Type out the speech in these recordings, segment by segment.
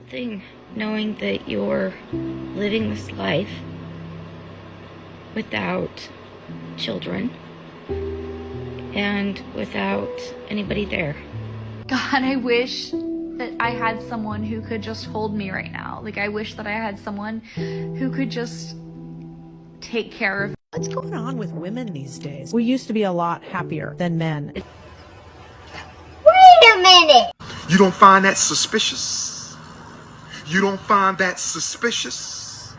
thing knowing that you're living this life without children and without anybody there. God, I wish that I had someone who could just hold me right now. Like, I wish that I had someone who could just take care of me. What's going on with women these days? We used to be a lot happier than men. Wait a minute! You don't find that suspicious? You don't find that suspicious?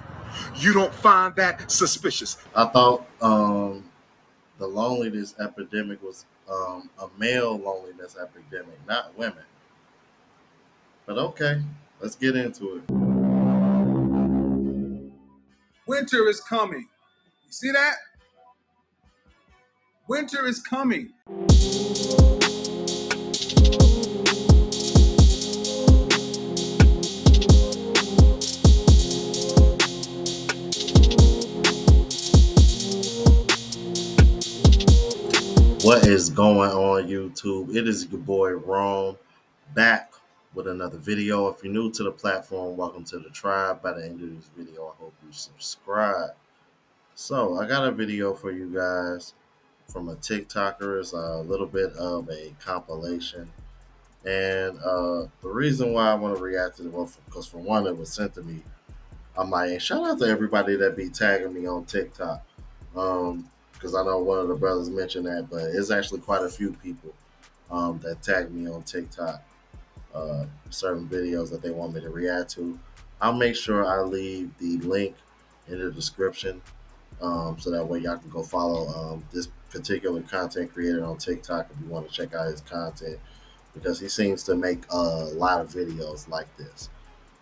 You don't find that suspicious? I thought the loneliness epidemic was a male loneliness epidemic, not women. But okay, let's get into it. Winter is coming. You see that? Winter is coming. What is going on, YouTube? It is your boy Rome back with another video. If you're new to the platform, welcome to the tribe. By the end of this video, I hope you subscribe. So I got a video for you guys from a TikToker. It's a little bit of a compilation. And the reason why I want to react to it, well, because for one, it was sent to me. I'm like, and shout out to everybody that be tagging me on TikTok. Because I know one of the brothers mentioned that, but it's actually quite a few people that tag me on TikTok, certain videos that they want me to react to. I'll make sure I leave the link in the description so that way y'all can go follow this particular content creator on TikTok if you want to check out his content, because he seems to make a lot of videos like this.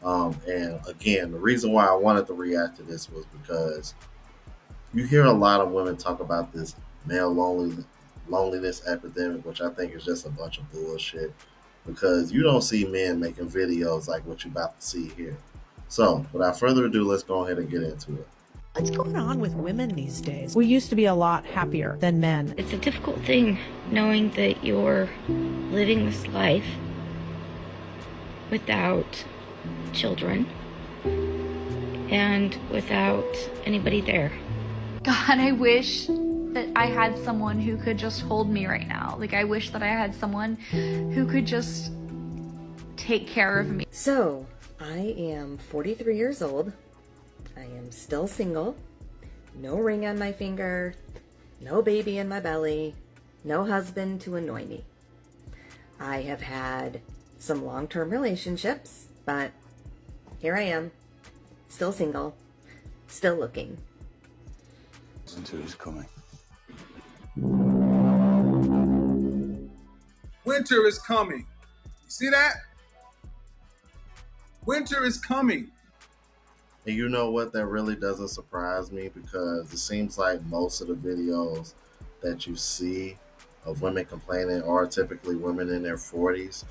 And again, the reason why I wanted to react to this was because you hear a lot of women talk about this male loneliness epidemic, which I think is just a bunch of bullshit, because you don't see men making videos like what you're about to see here. So without further ado, let's go ahead and get into it. What's going on with women these days? We used to be a lot happier than men. It's a difficult thing knowing that you're living this life without children and without anybody there. God, I wish that I had someone who could just hold me right now. Like, I wish that I had someone who could just take care of me. So, I am 43 years old. I am still single. No ring on my finger. No baby in my belly. No husband to annoy me. I have had some long-term relationships, but here I am. Still single. Still looking. Winter is coming. Winter is coming. You see that? Winter is coming. And you know what? That really doesn't surprise me, because it seems like most of the videos that you see of women complaining are typically women in their 40s.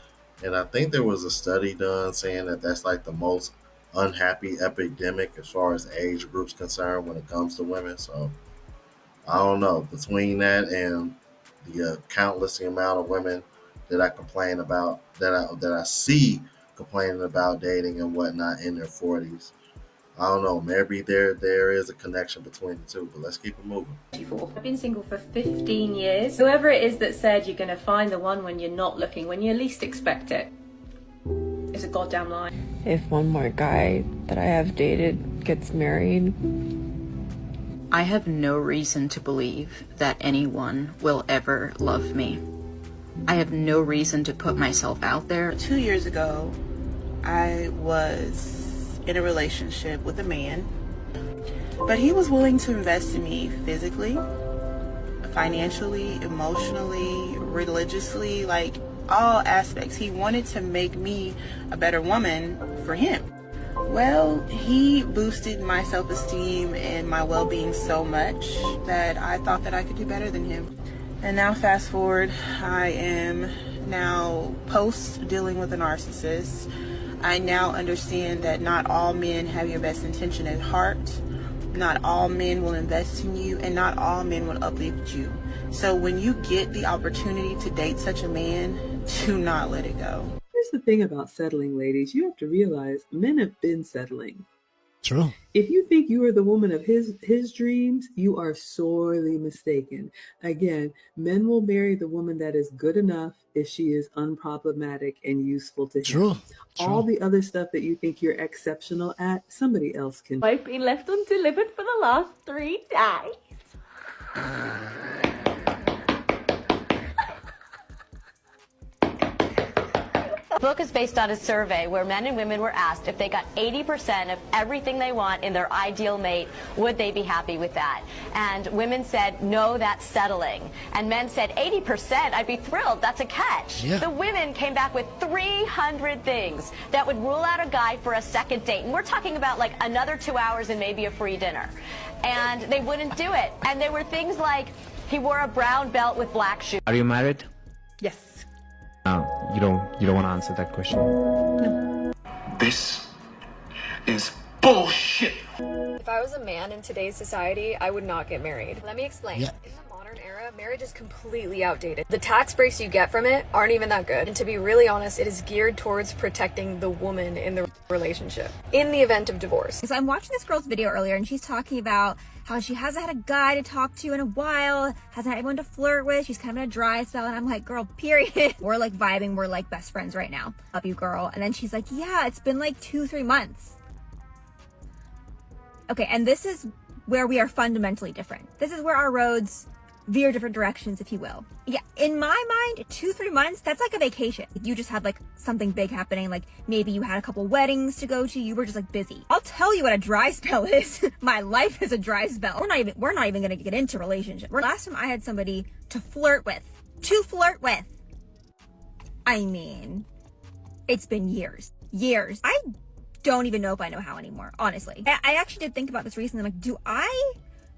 And I think there was a study done saying that that's like the most unhappy epidemic as far as age groups concerned when it comes to women. So I don't know, between that and the countless amount of women that I complain about, that I see complaining about dating and whatnot in their 40s, I don't know, maybe there is a connection between the two, but let's keep it moving. I've been single for 15 years. Whoever it is that said you're going to find the one when you're not looking, when you least expect it, is a goddamn lie. If one more guy that I have dated gets married, I have no reason to believe that anyone will ever love me. I have no reason to put myself out there. 2 years ago, I was in a relationship with a man, but he was willing to invest in me physically, financially, emotionally, religiously, like all aspects. He wanted to make me a better woman for him. Well, he boosted my self-esteem and my well-being so much that I thought that I could do better than him. And now fast forward, I am now post dealing with a narcissist. I now understand that not all men have your best intention at heart. Not all men will invest in you, and not all men will uplift you. So when you get the opportunity to date such a man, do not let it go. here's the thing about settling, ladies. You have to realize men have been settling. True. If you think you are the woman of his dreams, you are sorely mistaken. Again, men will marry the woman that is good enough if she is unproblematic and useful to him. True. All the other stuff that you think you're exceptional at, somebody else can. I've been left undelivered for the last 3 days. The book is based on a survey where men and women were asked if they got 80% of everything they want in their ideal mate, would they be happy with that? And women said, no, that's settling. And men said, 80%, I'd be thrilled, that's a catch. Yeah. The women came back with 300 things that would rule out a guy for a second date. And we're talking about like another 2 hours and maybe a free dinner. And they wouldn't do it. And there were things like, he wore a brown belt with black shoes. Are you married? Yes. You don't want to answer that question. No. This is bullshit. If I was a man in today's society, I would not get married. Let me explain. Yeah. In the modern era, marriage is completely outdated. The tax breaks you get from it aren't even that good. And to be really honest, it is geared towards protecting the woman in the relationship in the event of divorce. So I'm watching this girl's video earlier and she's talking about how she hasn't had a guy to talk to in a while, hasn't had anyone to flirt with, she's kind of in a dry spell, and I'm like, girl, period. We're like vibing, we're like best friends right now. Love you, girl. And then she's like, yeah, it's been like 2-3 months. Okay, and this is where we are fundamentally different. This is where our roads veer different directions, if you will. Yeah, in my mind, 2-3 months, that's like a vacation. You just had like something big happening, like maybe you had a couple weddings to go to, you were just like busy. I'll tell you what a dry spell is. My life is a dry spell. We're not even gonna get into relationship. Last time I had somebody to flirt with, I mean, it's been years. I don't even know if I know how anymore, honestly. I actually did think about this recently. I'm like,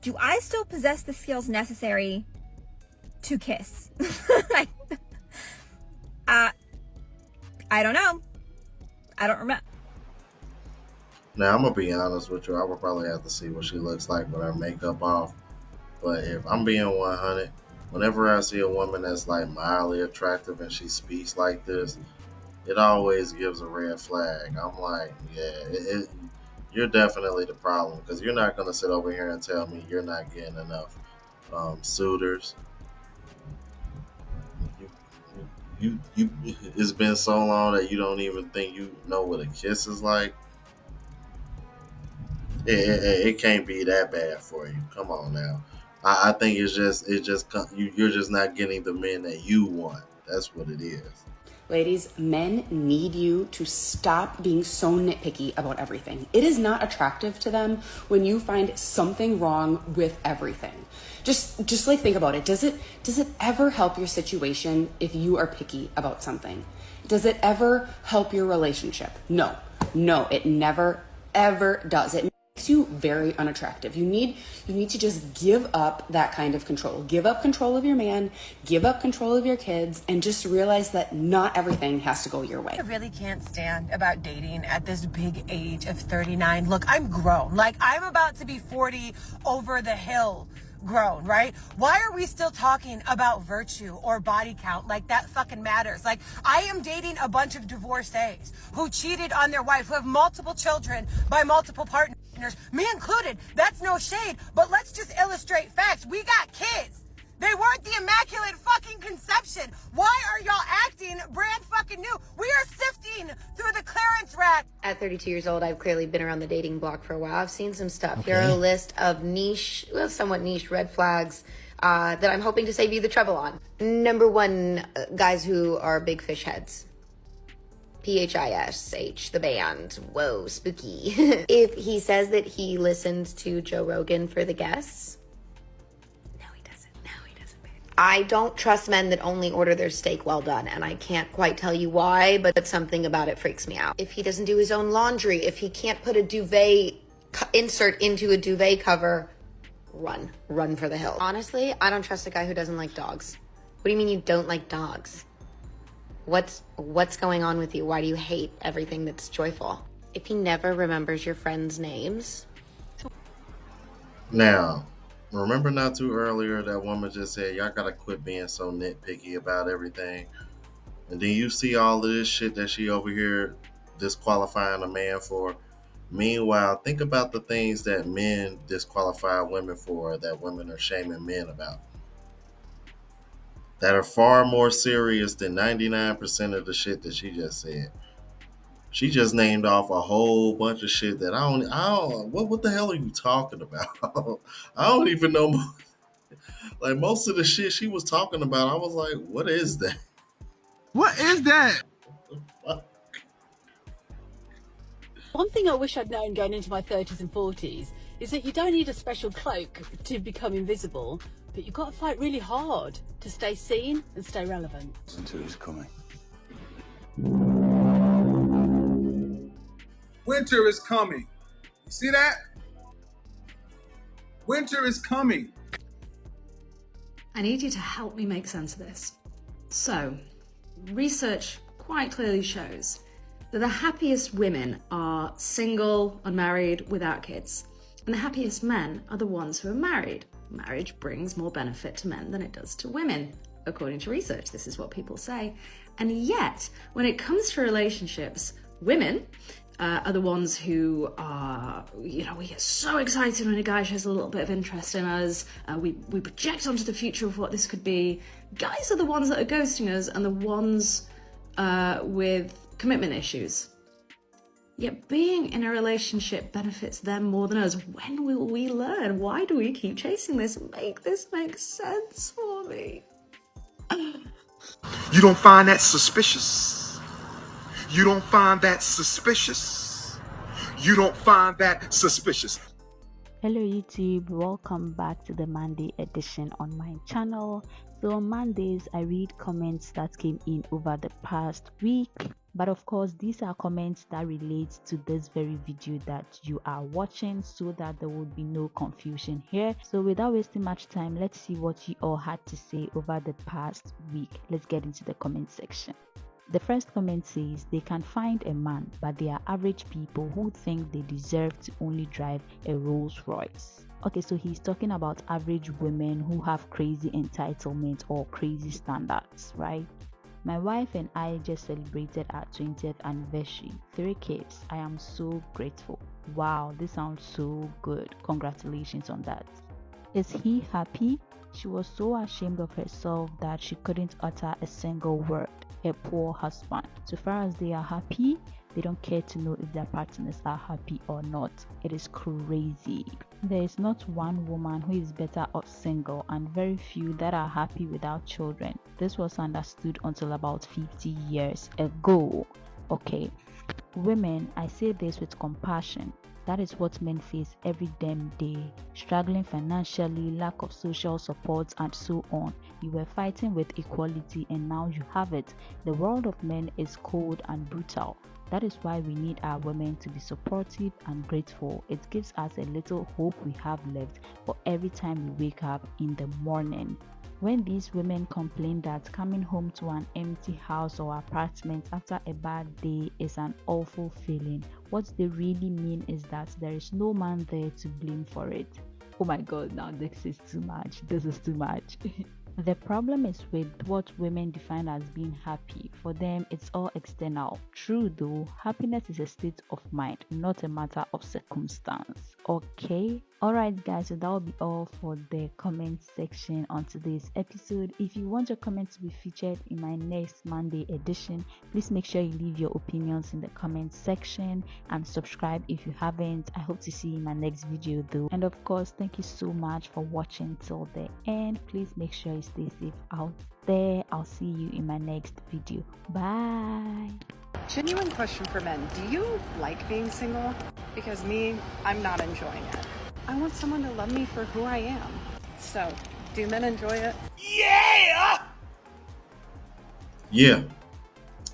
do I still possess the skills necessary to kiss? I don't know. I don't remember. Now, I'm going to be honest with you. I would probably have to see what she looks like with her makeup off. But if I'm being 100, whenever I see a woman that's like mildly attractive and she speaks like this, it always gives a red flag. I'm like, yeah, you're definitely the problem, because you're not going to sit over here and tell me you're not getting enough suitors. It's been so long that you don't even think you know what a kiss is like. It can't be that bad for you. Come on now. I think you're just not getting the men that you want. That's what it is. Ladies, men need you to stop being so nitpicky about everything. It is not attractive to them when you find something wrong with everything. Just like think about it. Does it ever help your situation if you are picky about something? Does it ever help your relationship? No, it never ever does. It makes you very unattractive. You need to just give up that kind of control. Give up control of your man, give up control of your kids, and just realize that not everything has to go your way. I really can't stand about dating at this big age of 39. Look, I'm grown. Like, I'm about to be 40 over the hill grown, right? Why are we still talking about virtue or body count like that fucking matters? Like, I am dating a bunch of divorcees who cheated on their wife, who have multiple children by multiple partners, me included. That's no shade, but let's just illustrate facts. We got kids. They weren't the immaculate fucking conception. Why are y'all acting brand fucking new? We are sifting through the clearance rack. At 32 years old, I've clearly been around the dating block for a while. I've seen some stuff. Okay. Here are a list of somewhat niche red flags that I'm hoping to save you the trouble on. Number 1, guys who are big fish heads. PHISH, the band. Whoa, spooky. If he says that he listens to Joe Rogan for the guests, I don't trust men that only order their steak well done, and I can't quite tell you why, but something about it freaks me out. If he doesn't do his own laundry, if he can't put a duvet insert into a duvet cover, run for the hills. Honestly, I don't trust a guy who doesn't like dogs. What do you mean you don't like dogs? What's going on with you? Why do you hate everything that's joyful? If he never remembers your friends' names. Now, remember not too earlier that woman just said, y'all gotta quit being so nitpicky about everything. And then you see all of this shit that she over here disqualifying a man for. Meanwhile, think about the things that men disqualify women for, that women are shaming men about, that are far more serious than 99% of the shit that she just said. She just named off a whole bunch of shit that I don't, what the hell are you talking about? I don't even know. Like, most of the shit she was talking about, I was like, what is that? What is that? One thing I wish I'd known going into my 30s and 40s is that you don't need a special cloak to become invisible, but you've got to fight really hard to stay seen and stay relevant. Listen to who's coming. Winter is coming. You see that? Winter is coming. I need you to help me make sense of this. So, research quite clearly shows that the happiest women are single, unmarried, without kids. And the happiest men are the ones who are married. Marriage brings more benefit to men than it does to women, according to research. This is what people say. And yet, when it comes to relationships, women are the ones who are, we get so excited when a guy shows a little bit of interest in us. We project onto the future of what this could be. Guys are the ones that are ghosting us and the ones with commitment issues. Yet being in a relationship benefits them more than us. When will we learn? Why do we keep chasing this? Make this make sense for me. You don't find that suspicious? You don't find that suspicious? You don't find that suspicious? Hello YouTube, welcome back to the Monday edition on my channel. So on Mondays I read comments that came in over the past week, but of course these are comments that relate to this very video that you are watching, so that there would be no confusion here. So without wasting much time, let's see what you all had to say over the past week. Let's get into the comment section. The first comment says they can find a man, but they are average people who think they deserve to only drive a Rolls Royce. Okay, so he's talking about average women who have crazy entitlement or crazy standards, right? My wife and I just celebrated our 20th anniversary. 3 kids. I am so grateful. Wow, this sounds so good. Congratulations on that. Is he happy? She was so ashamed of herself that she couldn't utter a single word. A poor husband. So far as they are happy, they don't care to know if their partners are happy or not. It is crazy. There is not one woman who is better off single, and very few that are happy without children. This was understood until about 50 years ago. Okay, women, I say this with compassion. That is what men face every damn day. Struggling financially, lack of social support, and so on. You were fighting with equality and now you have it. The world of men is cold and brutal. That is why we need our women to be supportive and grateful. It gives us a little hope we have left for every time we wake up in the morning. When these women complain that coming home to an empty house or apartment after a bad day is an awful feeling, what they really mean is that there is no man there to blame for it. Oh my god, now this is too much. This is too much. The problem is with what women define as being happy. For them, it's all external. True though, happiness is a state of mind, not a matter of circumstance. Okay? Alright guys, so that will be all for the comment section on today's episode. If you want your comment to be featured in my next Monday edition, please make sure you leave your opinions in the comment section and subscribe if you haven't. I hope to see you in my next video though. And of course, thank you so much for watching till the end. Please make sure you stay safe out there. I'll see you in my next video. Bye. Genuine question for men. Do you like being single? Because me, I'm not enjoying it. I want someone to love me for who I am. So, do men enjoy it? Yeah,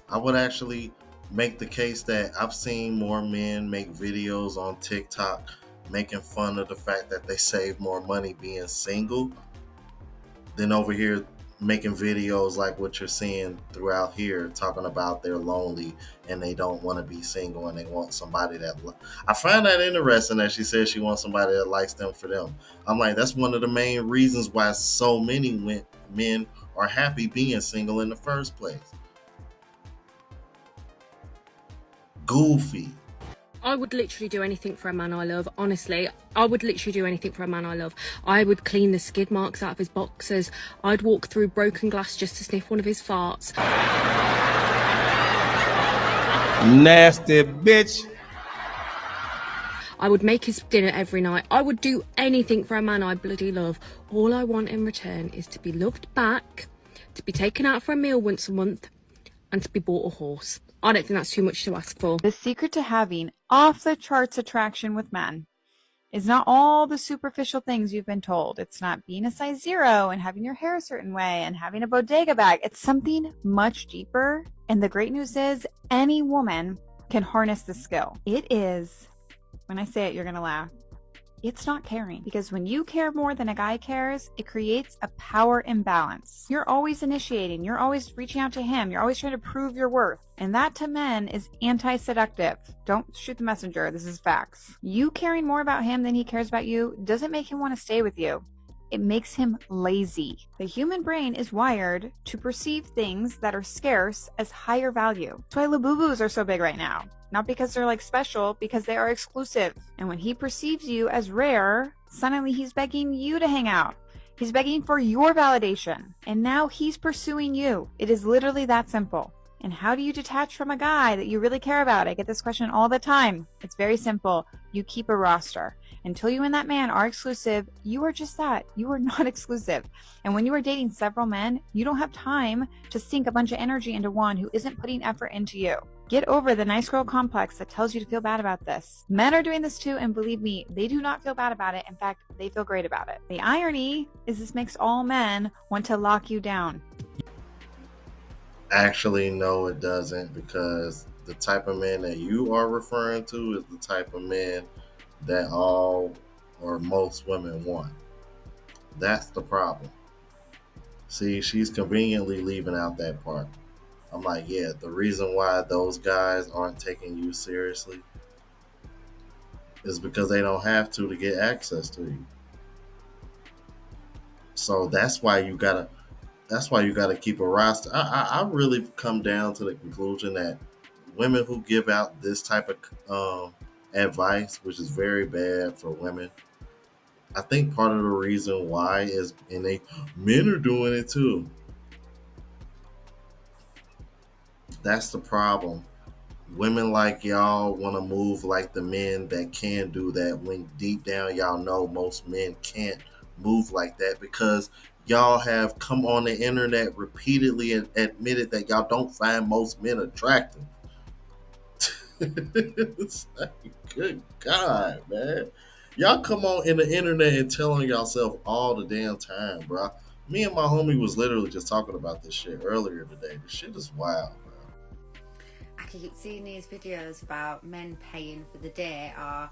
I would actually make the case that I've seen more men make videos on TikTok making fun of the fact that they save more money being single than over here making videos like what you're seeing throughout here, talking about they're lonely and they don't want to be single and they want somebody that I find that interesting that she says she wants somebody that likes them for them. I'm like, that's one of the main reasons why so many men are happy being single in the first place. goofy. I would literally do anything for a man I love, honestly. I would literally do anything for a man I love. I would clean the skid marks out of his boxers. I'd walk through broken glass just to sniff one of his farts. Nasty bitch. I would make his dinner every night. I would do anything for a man I bloody love. All I want in return is to be loved back, to be taken out for a meal once a month, and to be bought a horse. I don't think that's too much to ask for. The secret to having off-the-charts attraction with men is not all the superficial things you've been told. It's not being a size 0 and having your hair a certain way and having a bodega bag. It's something much deeper. And the great news is any woman can harness the skill. It is, when I say it, you're going to laugh. It's not caring, because when you care more than a guy cares, it creates a power imbalance. You're always initiating. You're always reaching out to him. You're always trying to prove your worth. And that to men is anti-seductive. Don't shoot the messenger. This is facts. You caring more about him than he cares about you doesn't make him want to stay with you. It makes him lazy. The human brain is wired to perceive things that are scarce as higher value. That's why Labubus are so big right now. Not because they're like special, because they are exclusive. And when he perceives you as rare, suddenly he's begging you to hang out. He's begging for your validation. And now he's pursuing you. It is literally that simple. And how do you detach from a guy that you really care about? I get this question all the time. It's very simple. You keep a roster. Until you and that man are exclusive, you are just that. You are not exclusive. And when you are dating several men, you don't have time to sink a bunch of energy into one who isn't putting effort into you. Get over the nice girl complex that tells you to feel bad about this. Men are doing this too, and believe me, they do not feel bad about it. In fact, they feel great about it. The irony is this makes all men want to lock you down. Actually, no, it doesn't, because the type of men that you are referring to is the type of men that all or most women want. That's the problem. See, she's conveniently leaving out that part. I'm like, yeah, the reason why those guys aren't taking you seriously is because they don't have to get access to you. So that's why you gotta keep a roster. I really come down to the conclusion that women who give out this type of advice, which is very bad for women, I think part of the reason why is, men are doing it too. That's the problem. Women like y'all want to move like the men that can do that, when deep down y'all know most men can't move like that, because y'all have come on the internet repeatedly and admitted that y'all don't find most men attractive. It's like, good God, man. Y'all come on in the internet and telling yourself all the damn time, bro. Me and my homie was literally just talking about this shit earlier today. This shit is wild, bro. I keep seeing these videos about men paying for the date, or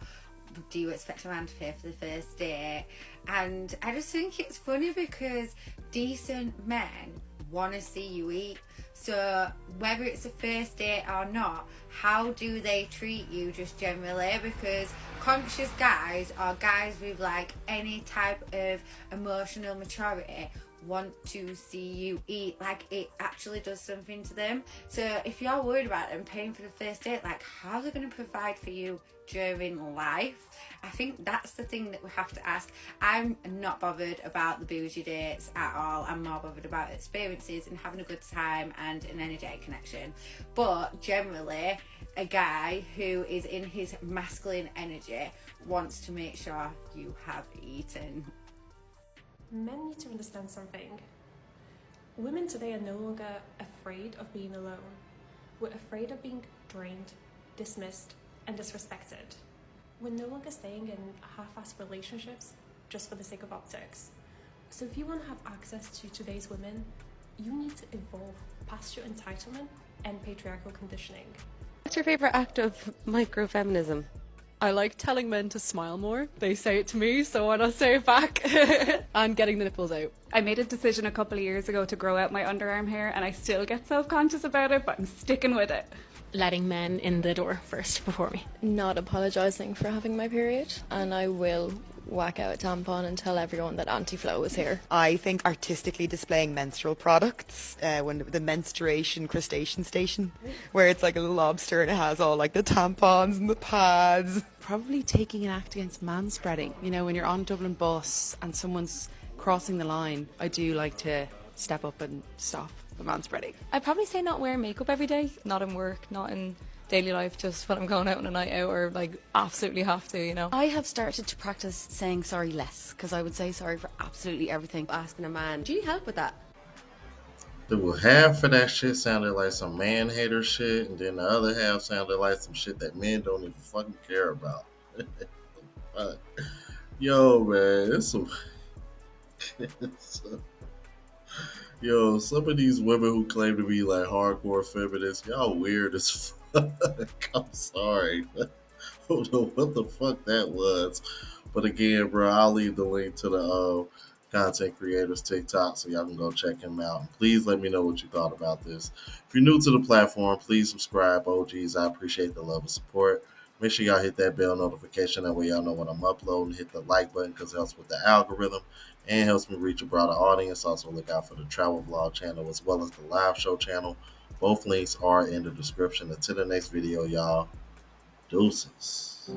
do you expect a man to pay for the first date? And I just think it's funny because decent men want to see you eat. So whether it's a first date or not, how do they treat you just generally? Because conscious guys, or guys with like any type of emotional maturity, want to see you eat. Like, it actually does something to them. So if you're worried about them paying for the first date, like, how are they going to provide for you during life? I think that's the thing that we have to ask. I'm not bothered about the bougie dates at all. I'm more bothered about experiences and having a good time and an energetic connection. But generally, a guy who is in his masculine energy wants to make sure you have eaten. Men need to understand something. Women today are no longer afraid of being alone. We're afraid of being drained, dismissed, and disrespected. We're no longer staying in half-assed relationships just for the sake of optics. So if you want to have access to today's women, you need to evolve past your entitlement and patriarchal conditioning. What's your favorite act of microfeminism? I like telling men to smile more. They say it to me, so why not say it back? And getting the nipples out. I made a decision a couple of years ago to grow out my underarm hair, and I still get self-conscious about it, but I'm sticking with it. Letting men in the door first before me. Not apologising for having my period, and I will whack out a tampon and tell everyone that Anti-Flow is here. I think artistically displaying menstrual products, when the menstruation crustacean station, where it's like a little lobster and it has all like the tampons and the pads. Probably taking an act against manspreading. You know, when you're on a Dublin bus and someone's crossing the line, I do like to step up and stop the manspreading. I'd probably say not wear makeup every day, not in work, not in daily life, just when I'm going out on a night out or like absolutely have to, you know. I have started to practice saying sorry less, because I would say sorry for absolutely everything. Asking a man, do you need help with that? The half of that shit sounded like some man hater shit, and then the other half sounded like some shit that men don't even fucking care about. Yo, man, it's some. Yo, some of these women who claim to be like hardcore feminists, y'all weird as fuck. I'm sorry. I don't know what the fuck that was. But again, bro, I'll leave the link to the content creators TikTok so y'all can go check him out. And please let me know what you thought about this. If you're new to the platform, please subscribe, OGs. I appreciate the love and support. Make sure y'all hit that bell notification. That way y'all know when I'm uploading. Hit the like button because it helps with the algorithm and helps me reach a broader audience. Also look out for the travel vlog channel as well as the live show channel. Both links are in the description. Until the next video, y'all. Deuces.